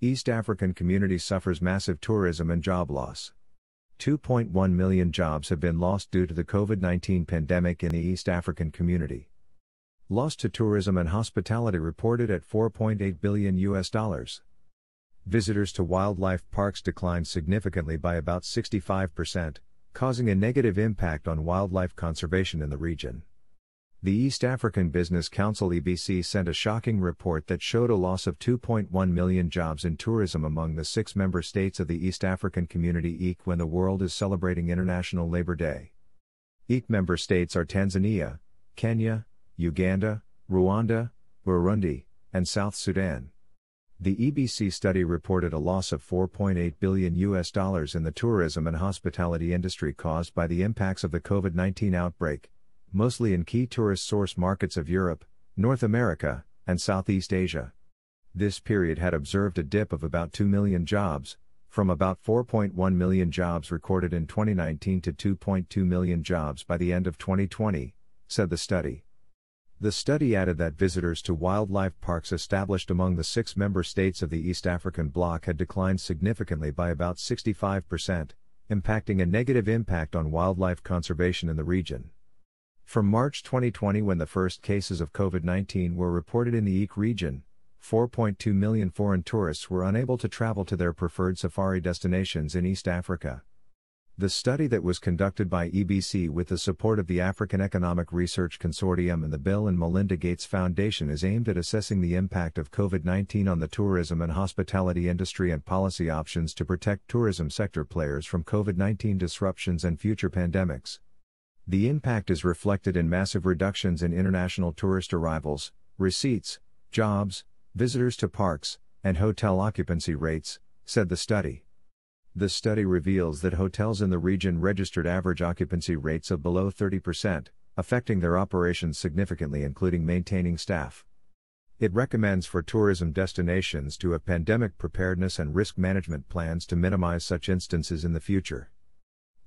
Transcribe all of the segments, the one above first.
East African community suffers massive tourism and job loss. 2.1 million jobs have been lost due to the COVID-19 pandemic in the East African community. Loss to tourism and hospitality reported at $4.8 billion. Visitors to wildlife parks declined significantly by about 65%, causing a negative impact on wildlife conservation in the region. The East African Business Council (EBC) sent a shocking report that showed a loss of 2.1 million jobs in tourism among the 6 member states of the East African Community (EAC) when the world is celebrating International Labor Day. EAC member states are Tanzania, Kenya, Uganda, Rwanda, Burundi, and South Sudan. The EBC study reported a loss of $4.8 billion in the tourism and hospitality industry caused by the impacts of the COVID-19 outbreak, mostly in key tourist source markets of Europe, North America, and Southeast Asia. This period had observed a dip of about 2 million jobs, from about 4.1 million jobs recorded in 2019 to 2.2 million jobs by the end of 2020, said the study. The study added that visitors to wildlife parks established among the 6 member states of the East African bloc had declined significantly by about 65%, impacting a negative impact on wildlife conservation in the region. From March 2020, when the first cases of COVID-19 were reported in the EAC region, 4.2 million foreign tourists were unable to travel to their preferred safari destinations in East Africa. The study, that was conducted by EBC with the support of the African Economic Research Consortium and the Bill and Melinda Gates Foundation, is aimed at assessing the impact of COVID-19 on the tourism and hospitality industry and policy options to protect tourism sector players from COVID-19 disruptions and future pandemics. The impact is reflected in massive reductions in international tourist arrivals, receipts, jobs, visitors to parks, and hotel occupancy rates, said the study. The study reveals that hotels in the region registered average occupancy rates of below 30%, affecting their operations significantly, including maintaining staff. It recommends for tourism destinations to have pandemic preparedness and risk management plans to minimize such instances in the future.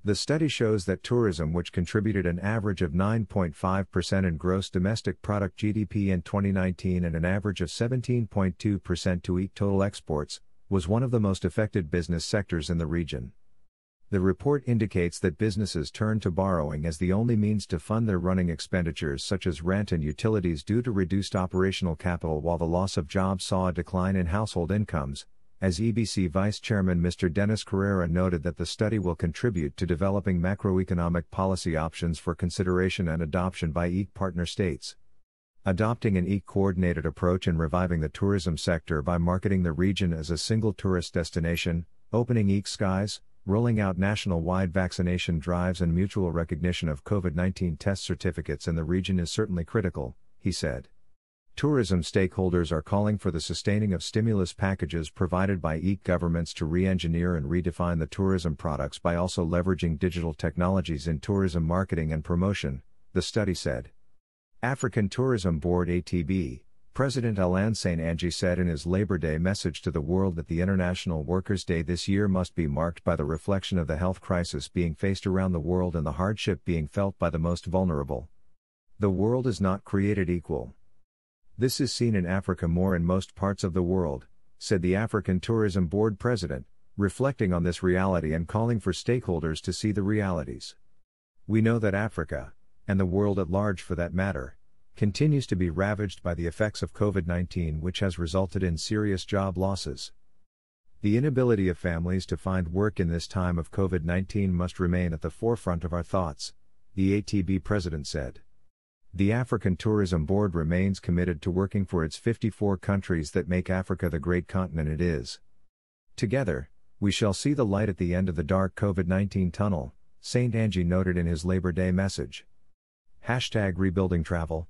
The study shows that tourism, which contributed an average of 9.5% in gross domestic product (GDP) in 2019 and an average of 17.2% to EAC total exports, was one of the most affected business sectors in the region. The report indicates that businesses turned to borrowing as the only means to fund their running expenditures such as rent and utilities due to reduced operational capital, while the loss of jobs saw a decline in household incomes, as EBC Vice Chairman Mr. Dennis Carrera noted that the study will contribute to developing macroeconomic policy options for consideration and adoption by EAC partner states. Adopting an EAC-coordinated approach in reviving the tourism sector by marketing the region as a single tourist destination, opening EAC skies, rolling out national-wide vaccination drives and mutual recognition of COVID-19 test certificates in the region is certainly critical, he said. Tourism stakeholders are calling for the sustaining of stimulus packages provided by EAC governments to re-engineer and redefine the tourism products by also leveraging digital technologies in tourism marketing and promotion, the study said. African Tourism Board (ATB) President Alain Saint-Angy said in his Labor Day message to the world that the International Workers' Day this year must be marked by the reflection of the health crisis being faced around the world and the hardship being felt by the most vulnerable. The world is not created equal. This is seen in Africa more in most parts of the world, said the African Tourism Board president, reflecting on this reality and calling for stakeholders to see the realities. We know that Africa, and the world at large for that matter, continues to be ravaged by the effects of COVID-19, which has resulted in serious job losses. The inability of families to find work in this time of COVID-19 must remain at the forefront of our thoughts, the ATB president said. The African Tourism Board remains committed to working for its 54 countries that make Africa the great continent it is. Together, we shall see the light at the end of the dark COVID-19 tunnel, Saint-Angy noted in his Labor Day message. #RebuildingTravel